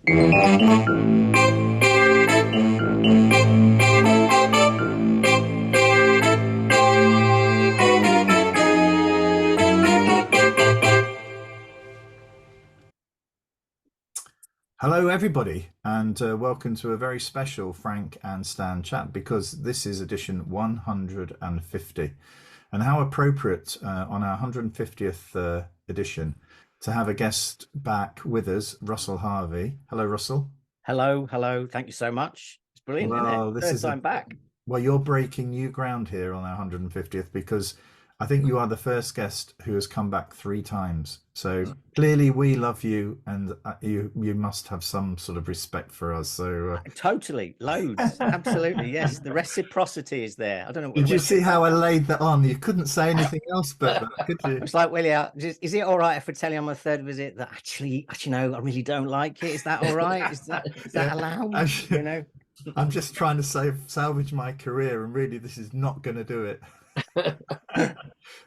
Hello, everybody, and welcome to a very special Frank and Stan chat because this is edition 150. And how appropriate on our 150th edition to have a guest back with us, Russell Harvey. Hello, Russell. Hello, hello. Thank you so much. It's brilliant, isn't it? This Third is time back. Well, you're breaking new ground here on our 150th because I think you are the first guest who has come back 3 times. So clearly we love you, and you must have some sort of respect for us. So Totally, loads. Absolutely, yes. The reciprocity is there. I don't know. did you see how I laid that on? You couldn't say anything else but that, could you? It's like, Willie, is it all right if I tell you on my third visit that actually, no, I really don't like it? Is that all right? Is that allowed? You know? I'm just trying to salvage my career, and really, this is not going to do it.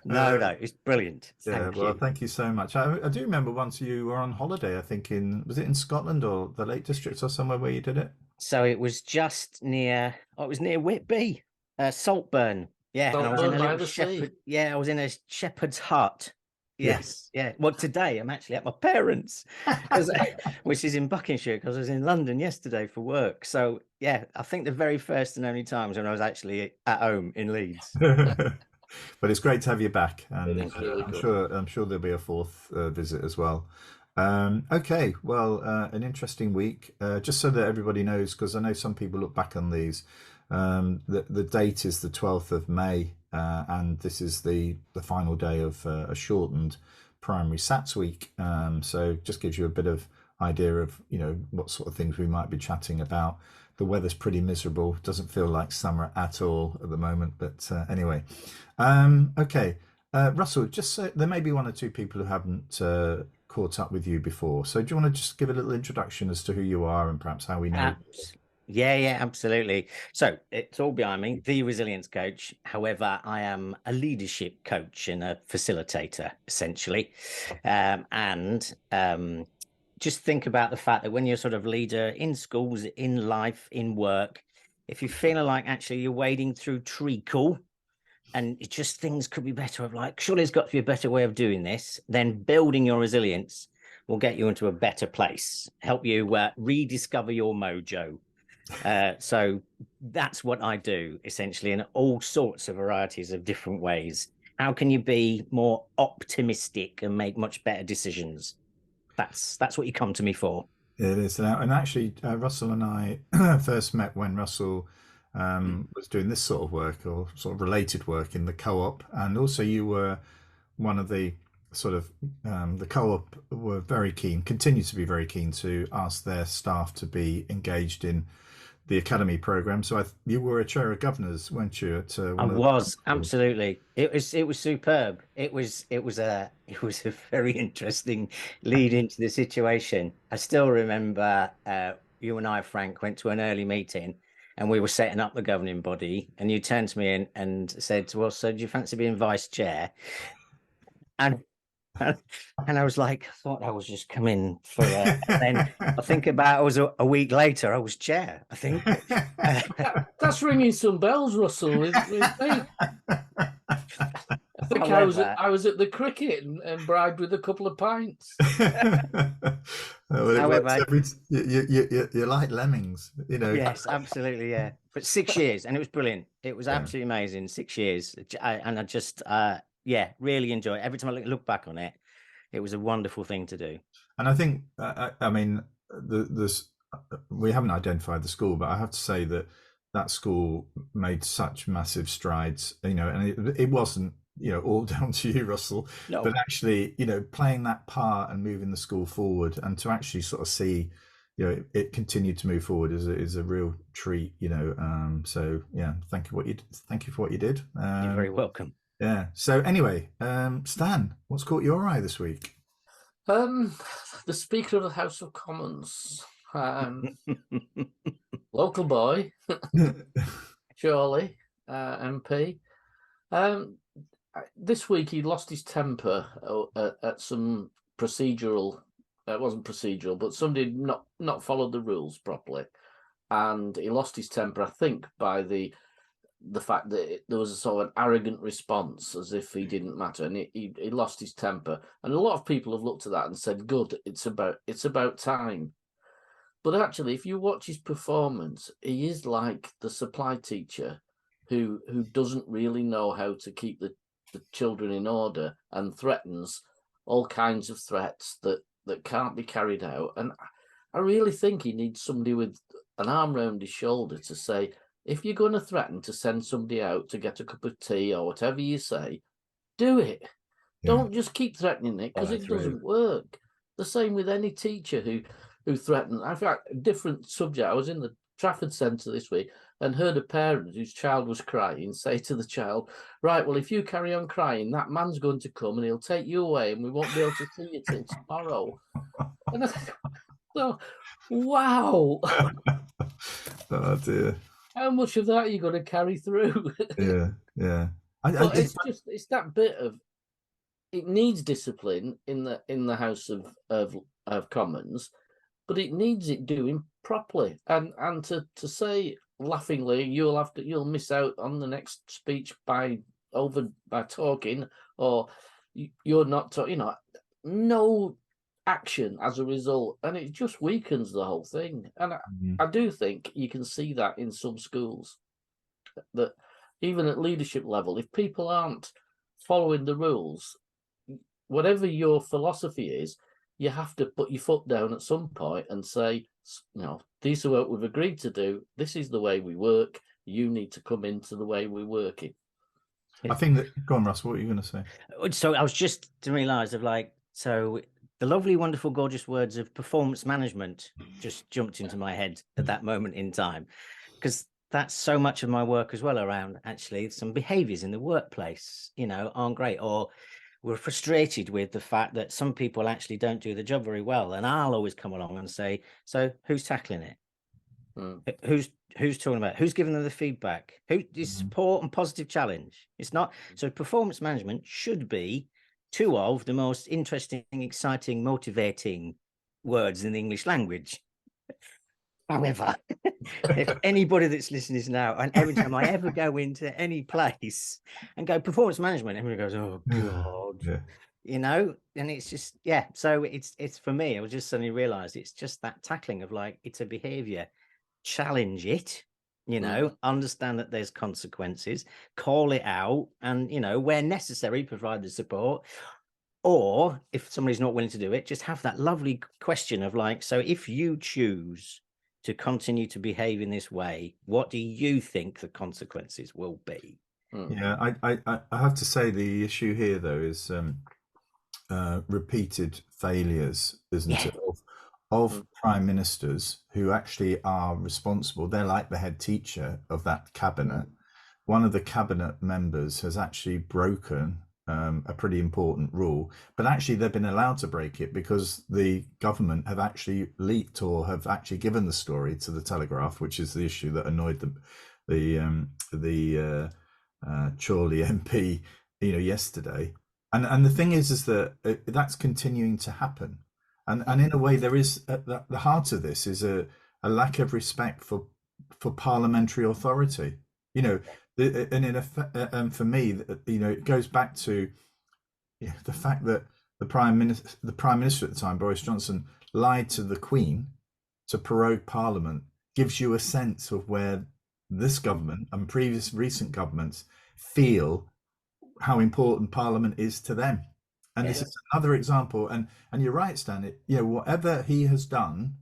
No, it's brilliant. Thank you so much. I do remember once you were on holiday, I think was it in Scotland or the Lake District or somewhere where you did it? So it was just near, it was near Whitby, Saltburn. Yeah, and I was in a little shepherd. Yeah, I was in a shepherd's hut. Yes, yeah. Well, today I'm actually at my parents', which is in Buckinghamshire, because I was in London yesterday for work. So yeah, I think the very first and only times when I was actually at home in Leeds. But it's great to have you back, and Really I'm sure there'll be a fourth visit as well. Okay, well, an interesting week. Just so that everybody knows, because I know some people look back on these. The date is the 12th of May, and this is the final day of a shortened primary SATs week. So just gives you a bit of idea of what sort of things we might be chatting about. The weather's pretty miserable. Doesn't feel like summer at all at the moment. But anyway, okay, Russell. Just so there may be one or two people who haven't caught up with you before. So do you want to just give a little introduction as to who you are and perhaps how we know? Yeah, absolutely. So it's all behind me, the resilience coach. However, I am a leadership coach and a facilitator, essentially. Just think about the fact that when you're sort of leader in schools, in life, in work, if you're feeling like actually you're wading through treacle and it just things could be better, of like, surely there's got to be a better way of doing this, then building your resilience will get you into a better place, help you rediscover your mojo. So that's what I do essentially in all sorts of varieties of different ways. How can you be more optimistic and make much better decisions? That's what you come to me for. It is, and actually, Russell and I first met when Russell was doing this sort of work or sort of related work in the co-op, and also you were one of the sort of the co-op were very keen, continue to be very keen to ask their staff to be engaged in the academy program. So you were a chair of governors, weren't you? I was absolutely. It was superb. It was a very interesting lead into the situation. I still remember you and I, Frank, went to an early meeting and we were setting up the governing body, and you turned to me and said, well, so do you fancy being vice chair? And I was like, I thought I was just coming for it. Then I think about it was a week later, I was chair, I think. That's ringing some bells, Russell, with me. I think I was at the cricket and bribed with a couple of pints. However, you're like lemmings, Yes, absolutely, yeah. But 6 years, and it was brilliant. It was absolutely amazing. 6 years, and I just really enjoy it. Every time I look back on it, it was a wonderful thing to do. And I think, I mean, we haven't identified the school, but I have to say that school made such massive strides, and it wasn't, all down to you, Russell, no. But actually, playing that part and moving the school forward, and to actually sort of see, it continued to move forward is a real treat, So yeah, thank you for what you did. You're very welcome. Yeah. So anyway, Stan, what's caught your eye this week? The Speaker of the House of Commons, local boy, Charlie, MP. This week he lost his temper at some procedural it wasn't procedural, but somebody not followed the rules properly, and he lost his temper, I think, by the fact that there was a sort of an arrogant response, as if he didn't matter, and he lost his temper. And a lot of people have looked at that and said, "Good, it's about time." But actually, if you watch his performance, he is like the supply teacher who doesn't really know how to keep the children in order and threatens all kinds of threats that can't be carried out. And I really think he needs somebody with an arm round his shoulder to say, if you're going to threaten to send somebody out to get a cup of tea or whatever you say, do it. Yeah. Don't just keep threatening it, because it doesn't work. The same with any teacher who threatened. I've got a different subject. I was in the Trafford Centre this week and heard a parent whose child was crying say to the child, "Right, well, if you carry on crying, that man's going to come and he'll take you away and we won't be able to see you till tomorrow." And I thought, wow. Oh dear. How much of that are you going to carry through? Yeah. But it's that bit of, it needs discipline in the House of Commons, but it needs it doing properly. And to say laughingly, you'll miss out on the next speech by talking, or you're not talking, no action as a result, and it just weakens the whole thing. And I do think you can see that in some schools, that even at leadership level, if people aren't following the rules, whatever your philosophy is, you have to put your foot down at some point and say, these are what we've agreed to do. This is the way we work. You need to come into the way we're working. I think that, go on, Russ, what are you going to say? So I was just to realise so the lovely, wonderful, gorgeous words of performance management just jumped into my head at that moment in time, because that's so much of my work as well, around actually some behaviours in the workplace, aren't great, or we're frustrated with the fact that some people actually don't do the job very well. And I'll always come along and say, so who's tackling it? Who's talking about it? Who's giving them the feedback? Who is support and positive challenge? It's not. So performance management should be two of the most interesting, exciting, motivating words in the English language. However, if anybody that's listening now, and every time I ever go into any place and go performance management, everybody goes, "Oh God," and it's just, So it's for me, I was just suddenly realised it's just that tackling of it's a behaviour, challenge it, understand that there's consequences, call it out, and where necessary, provide the support. Or if somebody's not willing to do it, just have that lovely question of so if you choose to continue to behave in this way, what do you think the consequences will be? Yeah, I have to say the issue here though is repeated failures, isn't it, of prime ministers who actually are responsible. They're like the head teacher of that cabinet. One of the cabinet members has actually broken a pretty important rule, but actually they've been allowed to break it because the government have actually leaked or have actually given the story to the Telegraph, which is the issue that annoyed the Chorley MP, yesterday. And the thing is that that's continuing to happen, and in a way there is at the heart of this is a lack of respect for parliamentary authority. And in effect, for me, it goes back to the fact that the prime minister at the time, Boris Johnson, lied to the Queen to prorogue Parliament. Gives you a sense of where this government and recent governments feel how important Parliament is to them. And this is another example. And you're right, Stan. Whatever he has done,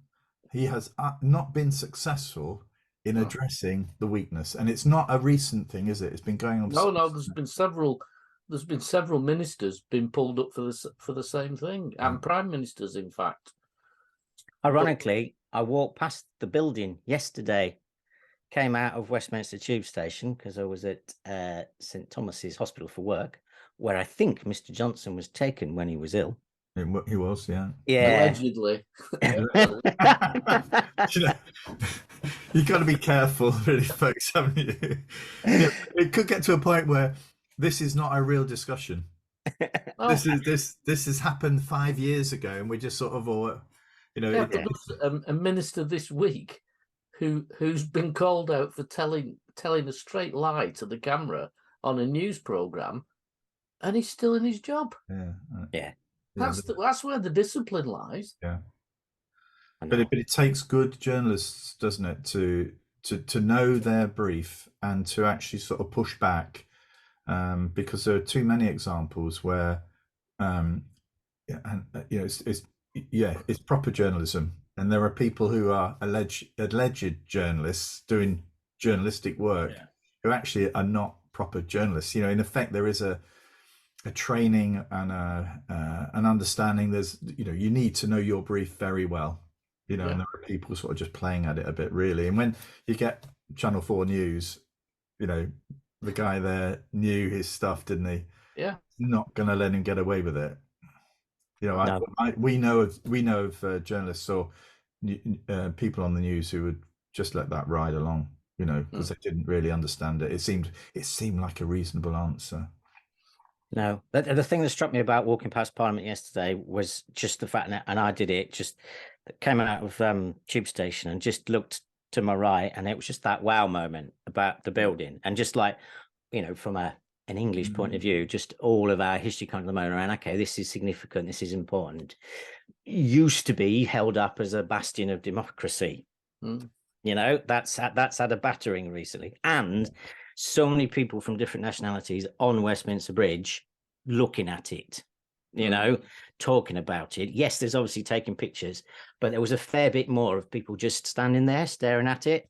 he has not been successful in addressing the weakness. And it's not a recent thing, is it? It's been going on. No, there's been several ministers been pulled up for the same thing, and prime ministers, in fact. Ironically, I walked past the building yesterday, came out of Westminster Tube Station because I was at St Thomas's Hospital for work, where I think Mr Johnson was taken when he was ill. He was, yeah. Allegedly. You've got to be careful, really, folks, haven't you? It could get to a point where this is not a real discussion. Oh, This has happened 5 years ago, and we just sort of all, yeah, it, but a minister this week who's been called out for telling a straight lie to the camera on a news program, and he's still in his job. yeah, Yeah. That's where the discipline lies. yeah. I But know. it takes good journalists, doesn't it, to know their brief and to actually sort of push back, because there are too many examples where, yeah, and it's proper journalism, and there are people who are alleged journalists doing journalistic work who actually are not proper journalists. In effect, there is a training and an understanding. There's you need to know your brief very well. And there are people sort of just playing at it a bit, really. And when you get Channel 4 News, the guy there knew his stuff, didn't he? Yeah. Not going to let him get away with it. No. We know of journalists or people on the news who would just let that ride along, because they didn't really understand it. It seemed like a reasonable answer. No, the thing that struck me about walking past Parliament yesterday was just the fact that, and I did it, just came out of Tube Station and just looked to my right, and it was just that wow moment about the building, and just like, from an English point of view, just all of our history kind of the moment around, okay, this is significant, this is important, used to be held up as a bastion of democracy. That's had a battering recently, and so many people from different nationalities on Westminster Bridge looking at it, talking about it. Yes, there's obviously taking pictures, but there was a fair bit more of people just standing there staring at it.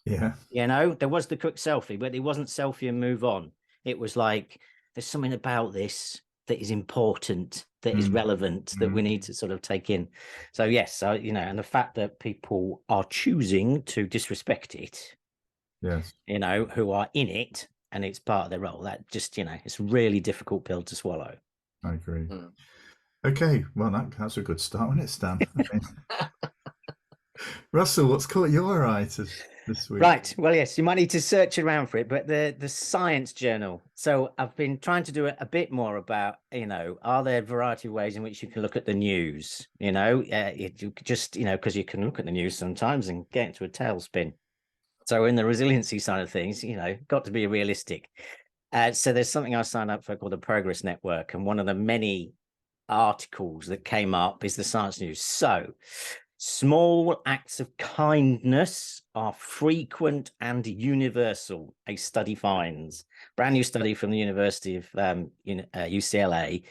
Yeah. There was the quick selfie, but it wasn't selfie and move on. It was like, there's something about this that is important, that is relevant, that we need to sort of take in. So yes, and the fact that people are choosing to disrespect it, yes, who are in it, and it's part of their role, that just, it's a really difficult pill to swallow. I agree. Okay, well, that's a good start, isn't it, Stan? Russell, what's caught your eye this week? Right. Well, yes, you might need to search around for it, but the Science Journal. So I've been trying to do it a bit more about, are there a variety of ways in which you can look at the news? You just, because you can look at the news sometimes and get into a tailspin. So in the resiliency side of things, got to be realistic. So there's something I signed up for called the Progress Network, and one of the many articles that came up is the Science News. So small acts of kindness are frequent and universal, a study finds. Brand new study from the University of UCLA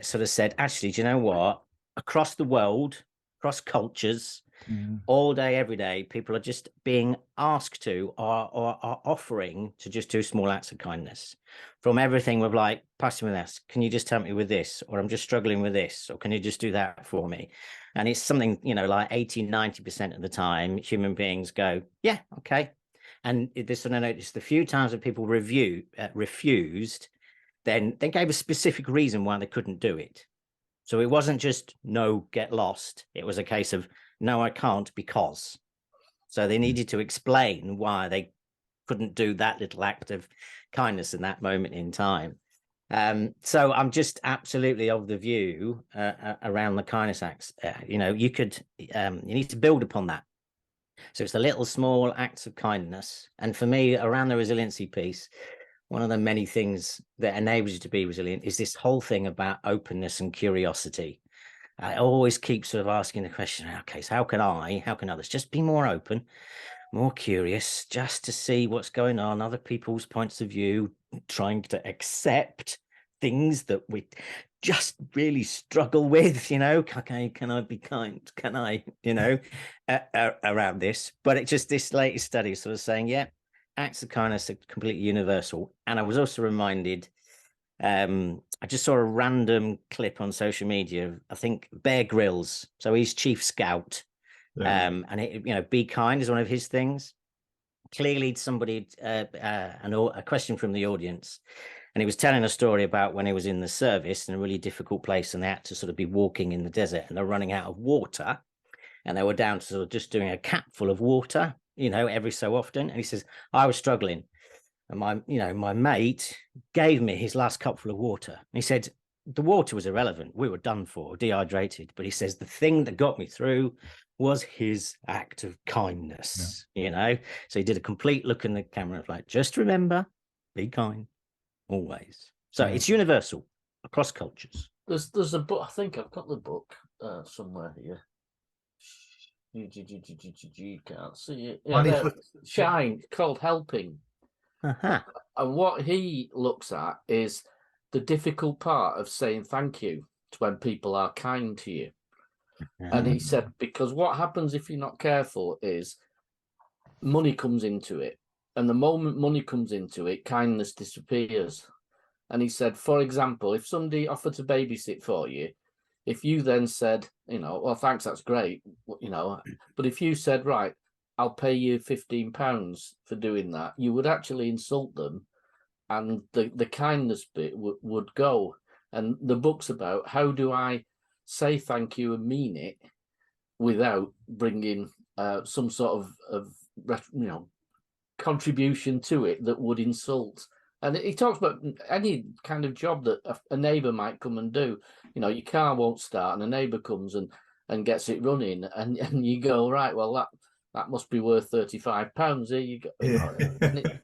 sort of said, actually, do you know what? Across the world, across cultures, all day, every day, people are just being asked to or are offering to just do small acts of kindness. From everything with like, pass me this, can you just help me with this? Or I'm just struggling with this, or can you just do that for me? And it's something, like 80-90% of the time, human beings go, yeah, okay. And this one I noticed the few times that people refused, then they gave a specific reason why they couldn't do it. So it wasn't just, no, get lost. It was a case of, no, I can't because. So they needed to explain why they couldn't do that little act of kindness in that moment in time. So I'm just absolutely of the view around the kindness acts. You need to build upon that. So it's the little small acts of kindness. And for me, around the resiliency piece, one of the many things that enables you to be resilient is this whole thing about openness and curiosity. I always keep sort of asking the question, okay, so how can others just be more open, more curious, just to see what's going on, other people's points of view, trying to accept things that we just really struggle with, okay, can I be kind? Can I, around this? But it's just this latest study sort of saying, yeah, acts of kindness are completely universal. And I was also reminded, I just saw a random clip on social media. I think Bear Grylls. So he's chief scout. And be kind is one of his things. Clearly somebody, a question from the audience, and he was telling a story about when he was in the service in a really difficult place, and they had to sort of be walking in the desert, and they're running out of water, and they were down to sort of just doing a capful of water, every so often. And he says, I was struggling. And my mate gave me his last cupful of water. And he said, the water was irrelevant. We were done for, dehydrated. But he says the thing that got me through was his act of kindness, you know? So he did a complete look in the camera of like, just remember, be kind always. So it's universal across cultures. There's a book. I think I've got the book somewhere here. You can't see it. Yeah, there, Shine, called Helping. Uh-huh. And what he looks at is the difficult part of saying thank you to when people are kind to you. And he said, because what happens if you're not careful is money comes into it. And the moment money comes into it, kindness disappears. And he said, for example, if somebody offered to babysit for you, if you then said, you know, well, thanks, that's great, you know, but if you said, right, I'll pay you £15 for doing that, you would actually insult them, and the kindness bit would go. And the book's about how do I say thank you and mean it without bringing some sort of you know, contribution to it that would insult. And he talks about any kind of job that a neighbour might come and do. You know, your car won't start, and a neighbour comes and gets it running, and you go, right, well, that must be worth £35. Here you go. You know, and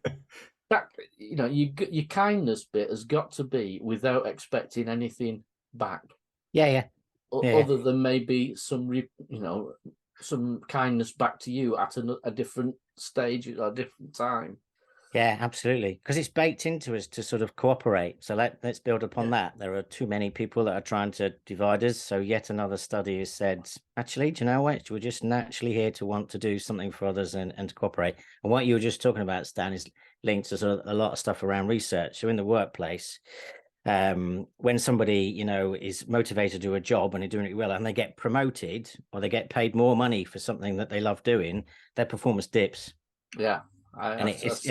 that, you know, your kindness bit has got to be without expecting anything back. Yeah. Other than maybe some, you know, some kindness back to you at a different stage or a different time. Yeah, absolutely. Because it's baked into us to sort of cooperate. So let's build upon that. There are too many people that are trying to divide us. So yet another study has said, actually, do you know what? We're just naturally here to want to do something for others and to cooperate. And what you were just talking about, Stan, is linked to sort of a lot of stuff around research. So in the workplace, when somebody, you know, is motivated to do a job and they're doing it well and they get promoted or they get paid more money for something that they love doing, their performance dips. Yeah. It's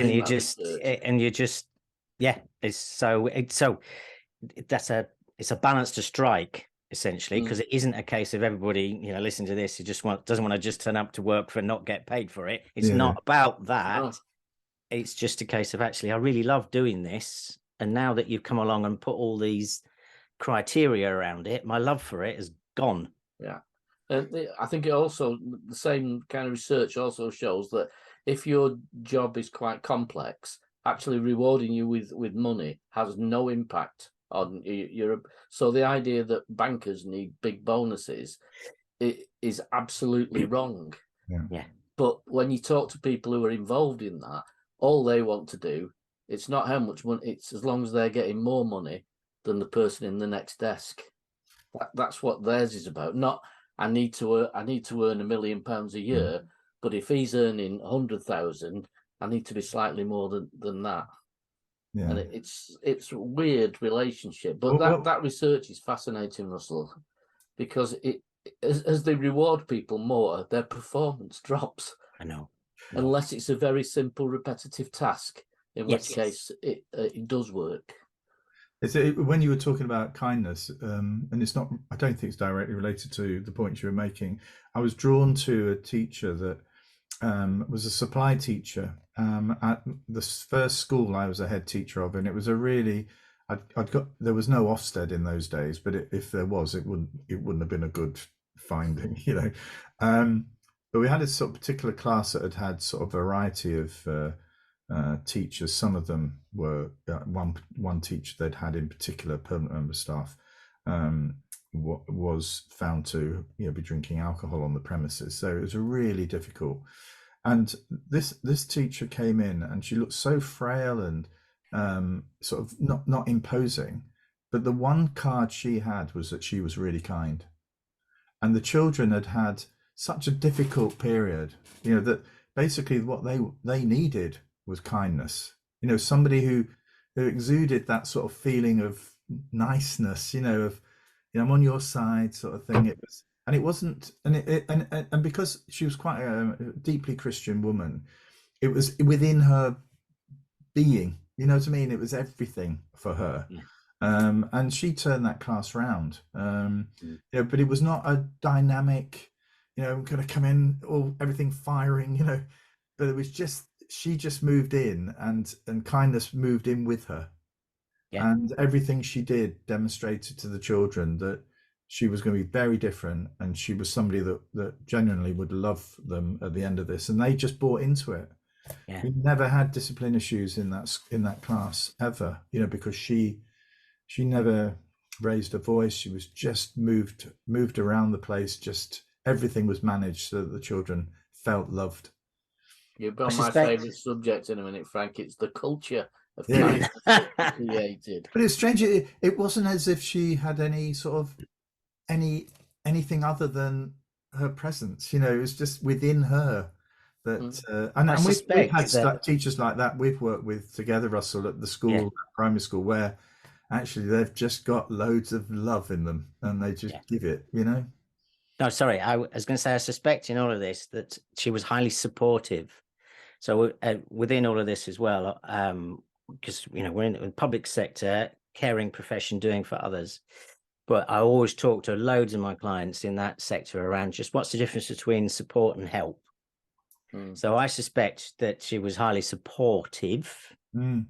a balance to strike, essentially, because it isn't a case of everybody, you know, listening to this, who just doesn't want to just turn up to work for not get paid for it. It's not about that. Oh. It's just a case of, actually, I really love doing this, and now that you've come along and put all these criteria around it, my love for it is gone. Yeah. I think it also, the same kind of research also shows that if your job is quite complex, actually rewarding you with money has no impact on your. So the idea that bankers need big bonuses is absolutely wrong. Yeah. But when you talk to people who are involved in that, all they want to do, it's not how much money, it's as long as they're getting more money than the person in the next desk. That's what theirs is about. Not I need to earn £1 million a year, but if he's earning 100,000, I need to be slightly more than that. Yeah. And it's a weird relationship. But that research is fascinating, Russell, because as they reward people more, their performance drops. I know. Unless it's a very simple, repetitive task, in which case it does work. When you were talking about kindness, and it's not, I don't think it's directly related to the points you were making. I was drawn to a teacher that was a supply teacher at the first school I was a head teacher of, and it was a really, there was no Ofsted in those days, but if there was, it wouldn't have been a good finding, you know. But we had a sort of particular class that had sort of variety of teachers. Some of them were one teacher they'd had in particular, permanent member staff, was found to, you know, be drinking alcohol on the premises. So it was really difficult. And this teacher came in, and she looked so frail and sort of not imposing. But the one card she had was that she was really kind, and the children had such a difficult period, you know, that basically what they needed was kindness, you know, somebody who exuded that sort of feeling of niceness, you know, of, you know, I'm on your side sort of thing. It wasn't, and because she was quite a deeply Christian woman, it was within her being, you know what I mean? It was everything for her. And she turned that class round, you know, but it was not a dynamic, you know, I'm going to come in, everything firing, you know, but it was just, she just moved in, and kindness moved in with her. Yeah. And everything she did demonstrated to the children that she was going to be very different, and she was somebody that genuinely would love them at the end of this, and they just bought into it. Yeah. We never had discipline issues in that class ever, because she never raised a voice. She was just moved around the place. Just everything was managed so that the children felt loved. You've got I my suspect. favourite subject in a minute, Frank. It's the culture of Yeah. kindness that we created. But it's strange. It wasn't as if she had any sort of anything other than her presence. It was just within her that. And I we've suspect had that. teachers like that we've worked with together, Russell, at the school, Yeah. primary school, where actually they've just got loads of love in them, and they just Yeah. give it. No, sorry. I was going to say I suspect in all of this that she was highly supportive. So within all of this as well, because we're in the public sector, caring profession, doing for others. But I always talk to loads of my clients in that sector around just what's the difference between support and help. So I suspect that she was highly supportive, and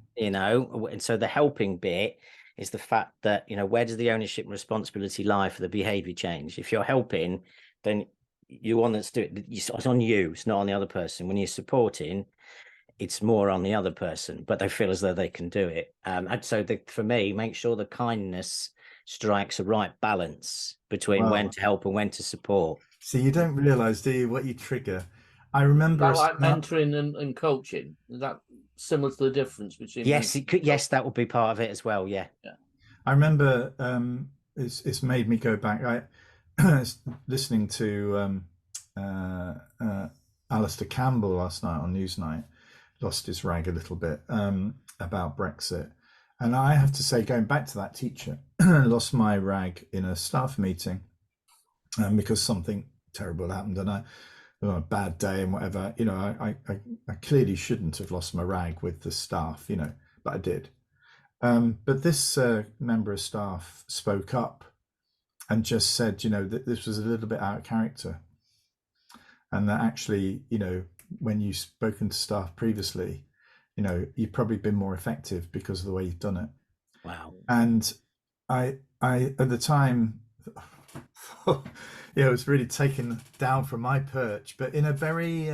so the helping bit is the fact that, where does the ownership and responsibility lie for the behavior change? If you're helping, then you want to do it. It's on you. It's not on the other person. When you're supporting, it's more on the other person, but they feel as though they can do it. And so for me, make sure the kindness strikes a right balance between when to help and when to support. So you don't realise, do you, what you trigger? I remember Is that like mentoring and coaching? Is that similar to the difference between? Yes, it could. Yes, that would be part of it as well. Yeah. I remember it's made me go back. I listening to Alistair Campbell last night on Newsnight, lost his rag a little bit about Brexit. And I have to say, going back to that teacher, lost my rag in a staff meeting because something terrible happened, and I on a bad day and whatever, I clearly shouldn't have lost my rag with the staff, but I did. But this member of staff spoke up and just said, that this was a little bit out of character, and that actually, when you've spoken to staff previously, you've probably been more effective because of the way you've done it. Wow. And I at the time, it was really taken down from my perch, but in a very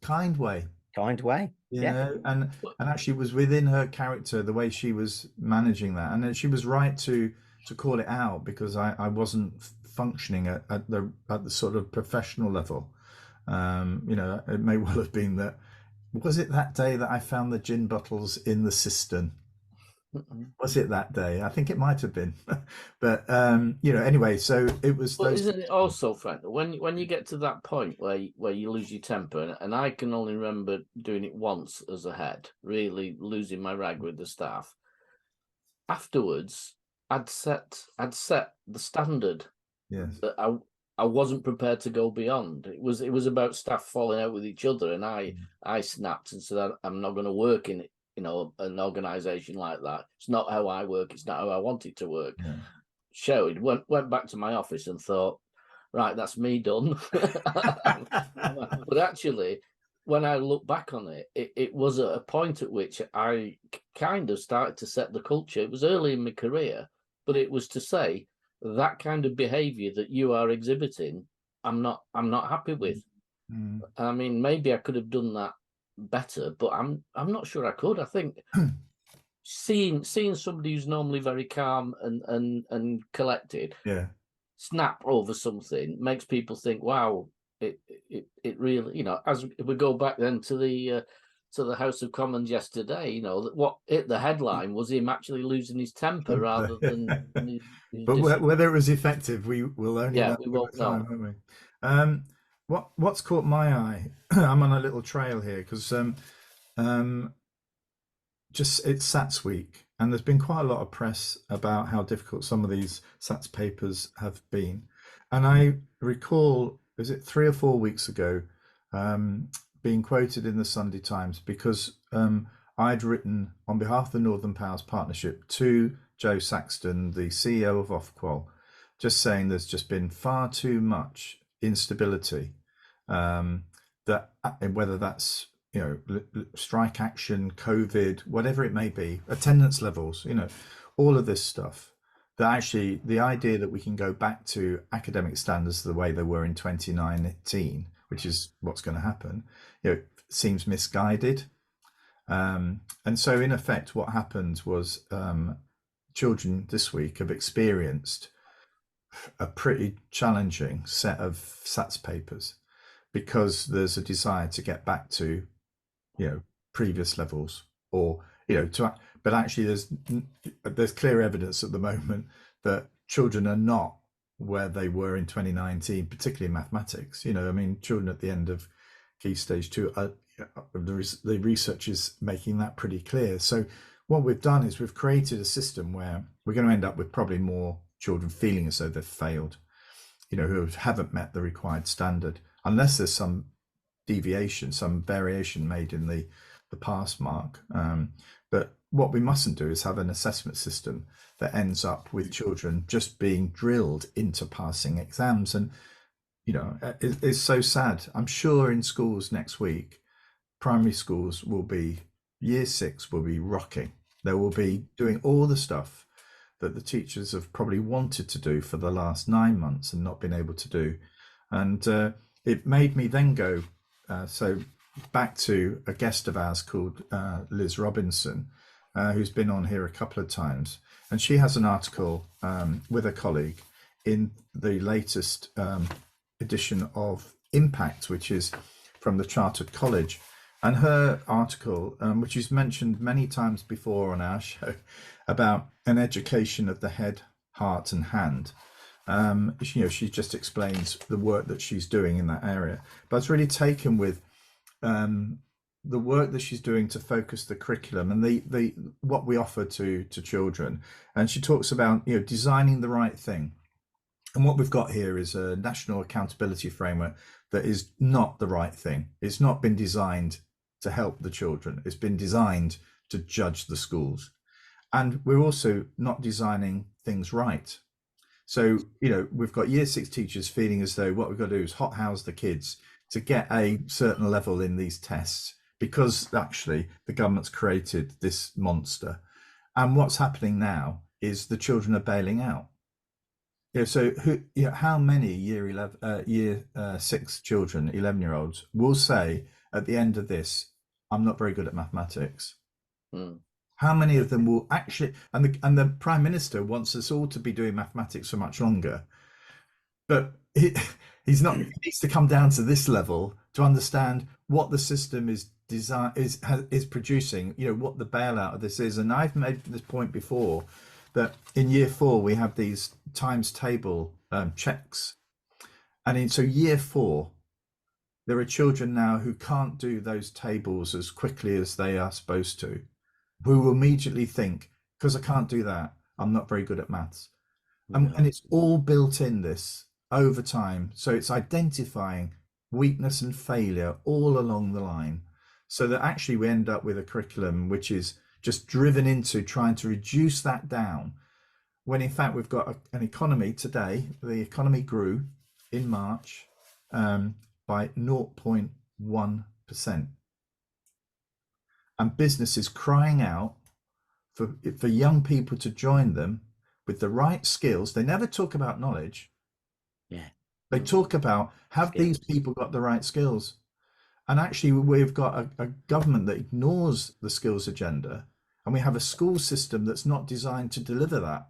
kind way. Kind way. And actually was within her character, the way she was managing that. And she was right to call it out, because I wasn't functioning at the sort of professional level. It may well have been that, was it that day that I found the gin bottles in the cistern? Was it that day? I think it might have been. But anyway, so it was. But isn't it also, Frank, when you get to that point where you lose your temper, and I can only remember doing it once as a head, really losing my rag with the staff. Afterwards, I'd set the standard. Yes. That I wasn't prepared to go beyond. It was about staff falling out with each other, and I snapped and said, I'm not going to work in it. An organisation like that. It's not how I work. It's not how I want it to work. Yeah. Showed, went back to my office and thought, right, that's me done. But actually, when I look back on it, it was at a point at which I kind of started to set the culture. It was early in my career, but it was to say that kind of behaviour that you are exhibiting, I'm not happy with. I mean, maybe I could have done that better, but I'm not sure I could. I think seeing somebody who's normally very calm and collected snap over something makes people think, wow, it really, as we go back then to the House of Commons yesterday, what hit the headline was him actually losing his temper rather than his but whether it was effective, we will only know we won't time, know. won't we? What's caught my eye? I'm on a little trail here because just it's SATS week, and there's been quite a lot of press about how difficult some of these SATS papers have been. And I recall, was it 3 or 4 weeks ago, being quoted in the Sunday Times because I'd written on behalf of the Northern Powers Partnership to Joe Saxton, the CEO of Ofqual, just saying there's just been far too much instability, that whether that's strike action, COVID, whatever it may be, attendance levels, all of this stuff. That actually the idea that we can go back to academic standards the way they were in 2019, which is what's going to happen, seems misguided. And so in effect, what happened was children this week have experienced a pretty challenging set of SATs papers because there's a desire to get back to previous levels, or but actually there's clear evidence at the moment that children are not where they were in 2019, particularly in mathematics. Children at the end of Key Stage 2 the research is making that pretty clear. So what we've done is we've created a system where we're going to end up with probably more children feeling as though they've failed, who haven't met the required standard, unless there's some deviation, some variation made in the pass mark. But what we mustn't do is have an assessment system that ends up with children just being drilled into passing exams. And it's so sad. I'm sure in schools next week, primary schools will be, year 6 will be rocking. They will be doing all the stuff that the teachers have probably wanted to do for the last 9 months and not been able to do. And it made me then go, so back to a guest of ours called Liz Robinson, who's been on here a couple of times. And she has an article with a colleague in the latest edition of Impact, which is from the Chartered College. And her article, which is mentioned many times before on our show, about an education of the head, heart and hand. She just explains the work that she's doing in that area. But it's really taken with the work that she's doing to focus the curriculum and the what we offer to children. And she talks about designing the right thing. And what we've got here is a national accountability framework that is not the right thing. It's not been designed to help the children. It's been designed to judge the schools. And we're also not designing things right. So, we've got year 6 teachers feeling as though what we've got to do is hothouse the kids to get a certain level in these tests, because actually the government's created this monster. And what's happening now is the children are bailing out. So how many year 6 children, 11-year-olds, will say at the end of this, I'm not very good at mathematics? How many of them will actually, and the Prime Minister wants us all to be doing mathematics for much longer, but he's not. He needs to come down to this level to understand what the system is producing, what the bailout of this is. And I've made this point before, that in year 4 we have these times table checks, and so year 4 there are children now who can't do those tables as quickly as they are supposed to, who will immediately think, because I can't do that, I'm not very good at maths. And it's all built in this over time. So it's identifying weakness and failure all along the line, so that actually we end up with a curriculum which is just driven into trying to reduce that down, when in fact we've got an economy today. The economy grew in March by 0.1%. And businesses crying out for young people to join them with the right skills. They never talk about knowledge. They talk about, have these people got the right skills? And actually we've got a government that ignores the skills agenda, and we have a school system that's not designed to deliver that.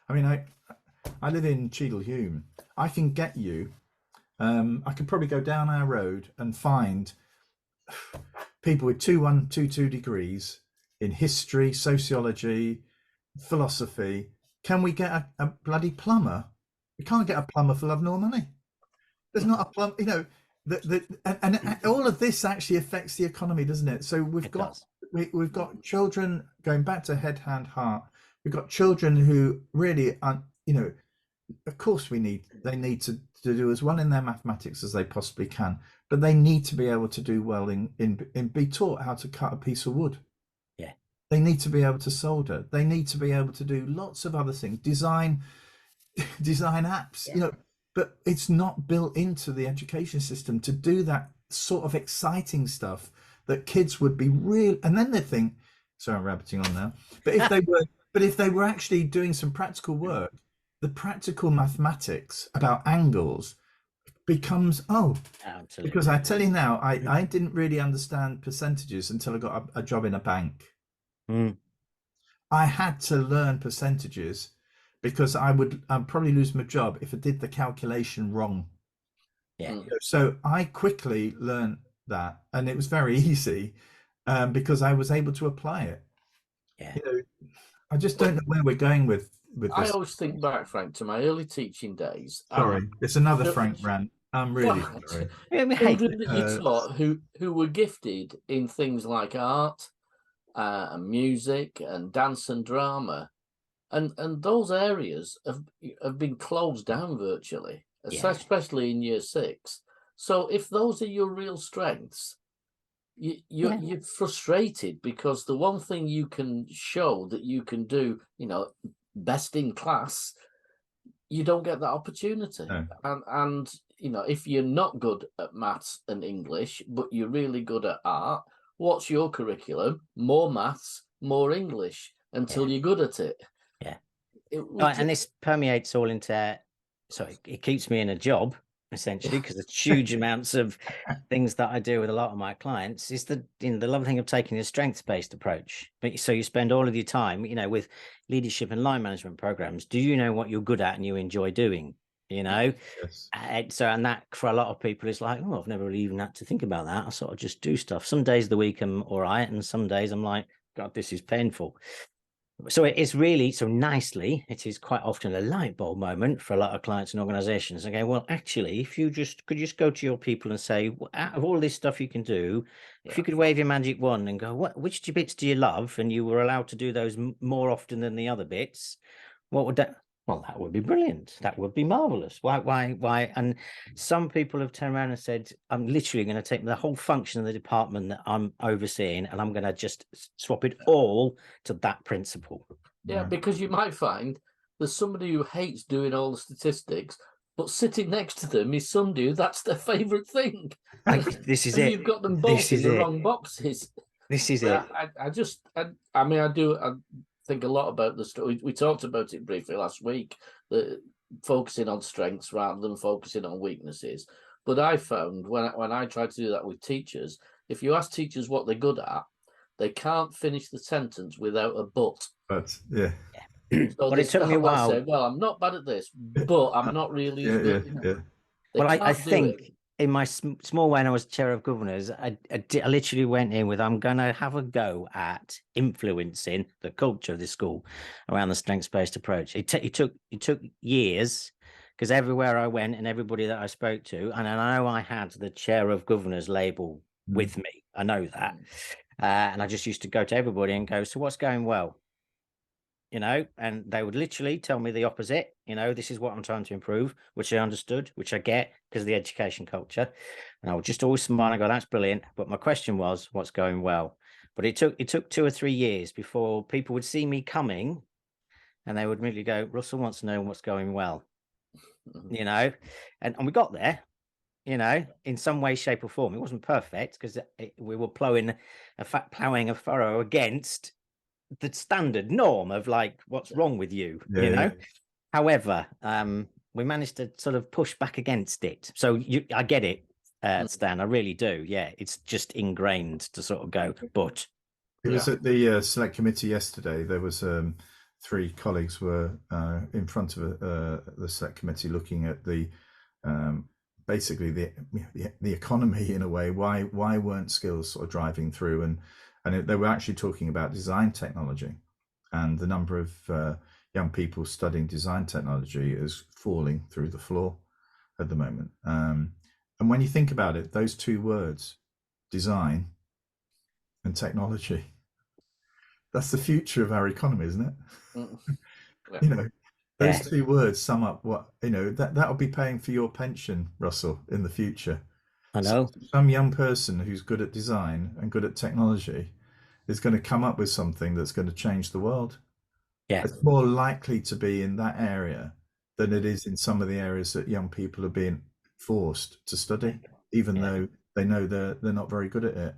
I live in Cheadle-Hulme. I can get you, I could probably go down our road and find people with 2-1, 2-2 degrees in history, sociology, philosophy. Can we get a bloody plumber? We can't get a plumber for love nor money. There's not a plumber, and all of this actually affects the economy, doesn't it? So we've got children going back to head, hand, heart. We've got children who really aren't, of course they need to do as well in their mathematics as they possibly can, but they need to be able to do well in be taught how to cut a piece of wood. They need to be able to solder. They need to be able to do lots of other things, design apps, but it's not built into the education system to do that sort of exciting stuff that kids would be real, and then they think, sorry, I'm rabbiting on now, but if they were actually doing some practical work, the practical mathematics about angles becomes, oh, Absolutely. because I tell you now, I didn't really understand percentages until I got a job in a bank. Mm. I had to learn percentages because I'd probably lose my job if I did the calculation wrong. Yeah. So I quickly learned that, and it was very easy because I was able to apply it. Yeah. You know, I just don't know where we're going with I this. always think back, Frank, to my early teaching days. Sorry, it's another the- Frank rant. I'm really sorry. children that you taught who were gifted in things like art and music and dance and drama, and those areas have been closed down virtually, Yeah. especially in year 6. So if those are your real strengths, you're frustrated because the one thing you can show that you can do, best in class, you don't get that opportunity. No. And if you're not good at maths and English, but you're really good at art, what's your curriculum? More maths, more English until you're good at it. Yeah. And this permeates all into, so it keeps me in a job essentially, because the huge amounts of things that I do with a lot of my clients is the lovely thing of taking a strengths-based approach. But so you spend all of your time, with leadership and line management programs. Do you know what you're good at and you enjoy doing? Yes. And that for a lot of people is like, oh, I've never really even had to think about that. I sort of just do stuff. Some days of the week I'm all right, and some days I'm like, God, this is painful. So it is really, so nicely, it is quite often a light bulb moment for a lot of clients and organizations. Okay, well, actually, if you could just go to your people and say, out of all this stuff you can do, if you could wave your magic wand and go, which bits do you love? And you were allowed to do those more often than the other bits. What would that? Well, that would be brilliant. That would be marvelous. Why? And some people have turned around and said, I'm literally going to take the whole function of the department that I'm overseeing, and I'm going to just swap it all to that principle. Yeah, because you might find there's somebody who hates doing all the statistics, but sitting next to them is somebody who that's their favourite thing. This is and it. You've got them both in the wrong boxes. This is it. I think a lot about the story. We talked about it briefly last week, focusing on strengths rather than focusing on weaknesses. But I found when I try to do that with teachers, if you ask teachers what they're good at, they can't finish the sentence without a but. But yeah. So but it took me a while. Say, well, I'm not bad at this, but I'm not really as good. Yeah. Well, I think in my small way, when I was chair of governors, I literally went in with, I'm going to have a go at influencing the culture of the school around the strengths-based approach. It took years, because everywhere I went and everybody that I spoke to, and I know I had the chair of governors label with me. I know that. And I just used to go to everybody and go, so what's going well? And they would literally tell me the opposite. This is what I'm trying to improve, which I understood, which I get because of the education culture. And I would just always smile and go, that's brilliant. But my question was, what's going well? But it took 2 or 3 years before people would see me coming and they would immediately go, Russell wants to know what's going well, and we got there, in some way, shape or form. It wasn't perfect because we were plowing a furrow against the standard norm of like, what's wrong with you, However, we managed to sort of push back against it. So I get it, Stan, I really do. Yeah, it's just ingrained to sort of go, but it was at the select committee yesterday. There was 3 colleagues were in front of the select committee looking at the basically the economy in a way. Why weren't skills sort of driving through, and they were actually talking about design technology, and the number of young people studying design technology is falling through the floor at the moment. And when you think about it, those 2 words, design and technology, that's the future of our economy, isn't it? Those 2 words sum up what, that'll be paying for your pension, Russell, in the future. I know. So some young person who's good at design and good at technology is going to come up with something that's going to change the world. Yeah. It's more likely to be in that area than it is in some of the areas that young people are being forced to study, even though they know they're not very good at it.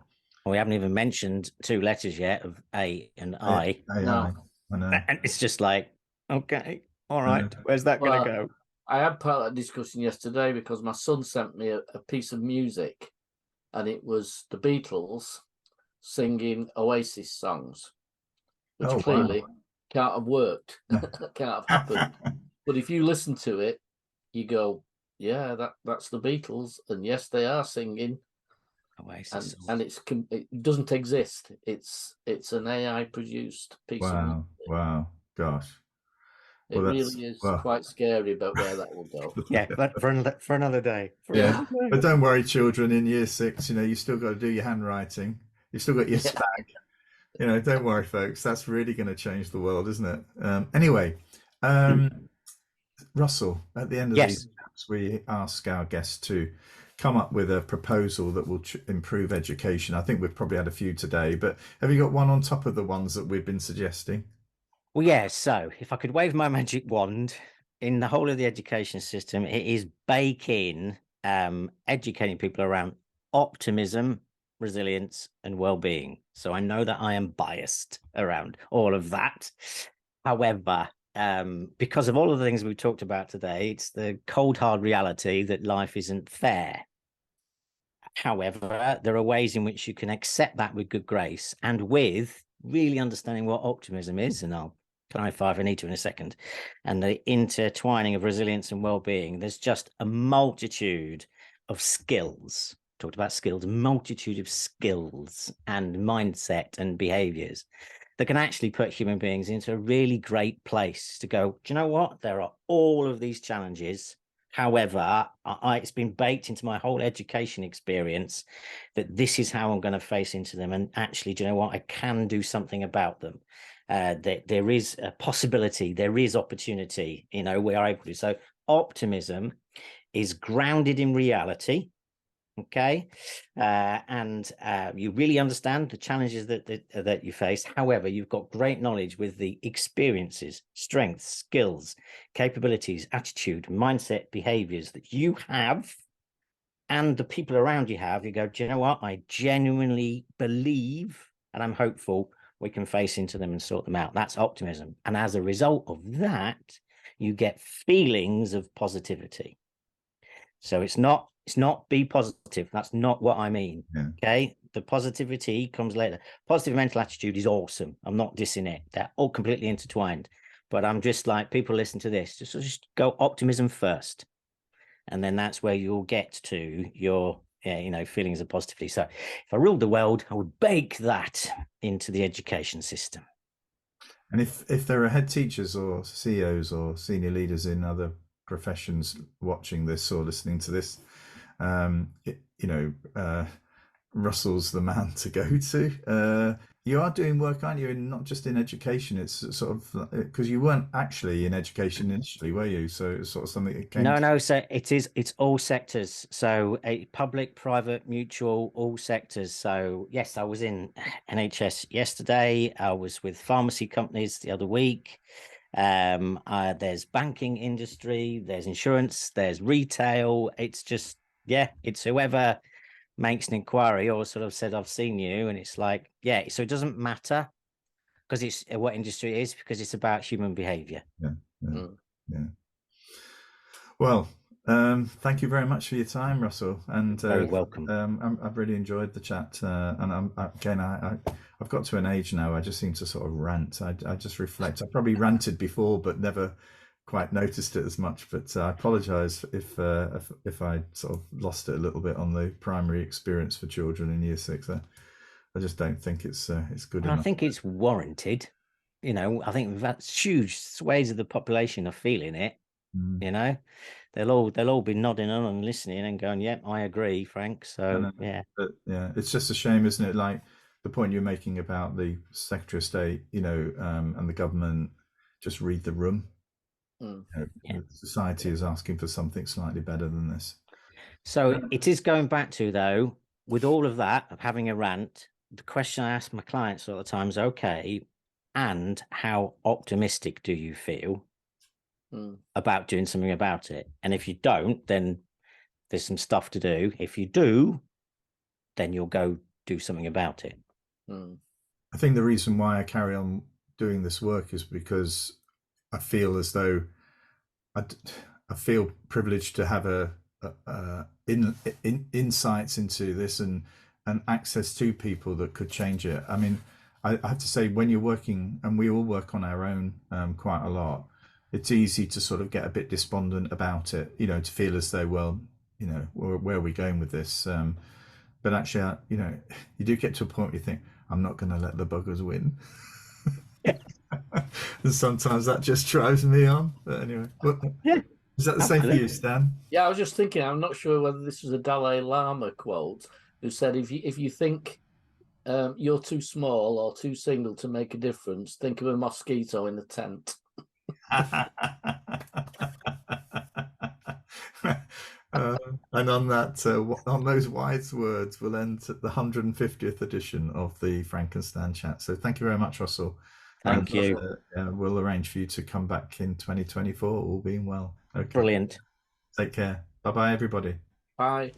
We haven't even mentioned 2 letters yet of A and I. AI, No. I know. And it's just like, okay, all right, where's that going to go? I had part of that discussion yesterday because my son sent me a piece of music, and it was the Beatles singing Oasis songs, which Oh, clearly wow. can't have worked, can't have happened. But if you listen to it, you go, yeah, that's the Beatles, and yes, they are singing, Oasis. and it doesn't exist. It's an AI produced piece of music. Wow, gosh. It Well, really is quite scary about where that will go. Yeah, but for another day. Yeah, but don't worry, children. In year 6, you still got to do your handwriting. You've still got your Yeah. spag. Don't worry, folks. That's really going to change the world, isn't it? Anyway, Russell, at the end of these chats, we ask our guests to come up with a proposal that will improve education. I think we've probably had a few today, but have you got one on top of the ones that we've been suggesting? Well, yeah. So if I could wave my magic wand in the whole of the education system, it is bake in educating people around optimism, resilience, and well-being. So I know that I am biased around all of that. However, because of all of the things we've talked about today, it's the cold, hard reality that life isn't fair. However, there are ways in which you can accept that with good grace and with really understanding what optimism is. And I'll clarify if I need to in a second. And the intertwining of resilience and well-being. There's just a multitude of skills. Talked about skills, multitude of skills and mindset and behaviors that can actually put human beings into a really great place to go, do you know what? There are all of these challenges. However, it's been baked into my whole education experience that this is how I'm going to face into them. And actually, do you know what? I can do something about them. That there is a possibility, there is opportunity, we are able to. So optimism is grounded in reality. Okay. And you really understand the challenges that you face. However, you've got great knowledge with the experiences, strengths, skills, capabilities, attitude, mindset, behaviors that you have and the people around you have. You go, do you know what? I genuinely believe and I'm hopeful we can face into them and sort them out. That's optimism. And as a result of that, you get feelings of positivity. So it's not be positive. That's not what I mean. Yeah. Okay. The positivity comes later. Positive mental attitude is awesome. I'm not dissing it. They're all completely intertwined. But I'm just like, people listen to this. Just go optimism first. And then that's where you'll get to your feelings of positivity. So if I ruled the world, I would bake that into the education system. And if there are head teachers or CEOs or senior leaders in other professions watching this or listening to this, Russell's the man to go to. You are doing work, aren't you? And not just in education. It's sort of because you weren't actually in education initially, were you? So it's sort of something that came. No. So it's all sectors. So public, private, mutual, all sectors. So yes, I was in NHS yesterday. I was with pharmacy companies the other week. There's banking industry, there's insurance, there's retail. It's just, it's whoever makes an inquiry or sort of said, I've seen you. And it's like, so it doesn't matter because it's what industry it is, because it's about human behavior. Yeah. Well, thank you very much for your time, Russell. And very welcome. I've really enjoyed the chat. And I've got to an age now. I just seem to sort of rant. I just reflect. I probably ranted before, but never quite noticed it as much. But I apologise if I sort of lost it a little bit on the primary experience for children in year 6. I just don't think it's good enough. I think it's warranted. I think that huge swathes of the population are feeling it. They'll all be nodding on and listening and going, "Yep, I agree, Frank." So but it's just a shame, isn't it? Like the point you're making about the Secretary of State, and the government just read the room. Society is asking for something slightly better than this. So it is going back to, though, with all of that of having a rant. The question I ask my clients all the time is, okay, and how optimistic do you feel about doing something about it? And if you don't, then there's some stuff to do. If you do, then you'll go do something about it. Mm. I think the reason why I carry on doing this work is because I feel as though I feel privileged to have insights into this and access to people that could change it. I mean, I have to say, when you're working, and we all work on our own quite a lot, it's easy to sort of get a bit despondent about it, you know, to feel as though, well, you know, where are we going with this? But actually, you know, you do get to a point where you think, I'm not going to let the buggers win. And sometimes that just drives me on. But anyway, Yeah, is that the same for you, Stan? Yeah, I was just thinking. I'm not sure whether this was a Dalai Lama quote who said, "If you think you're too small or too single to make a difference, think of a mosquito in the tent." And on that, on those wise words, we'll end the 150th edition of the Frankenstein chat. So thank you very much, Russell. Thank you. We'll arrange for you to come back in 2024, all being well. Okay. Brilliant. Take care. Bye bye, everybody. Bye.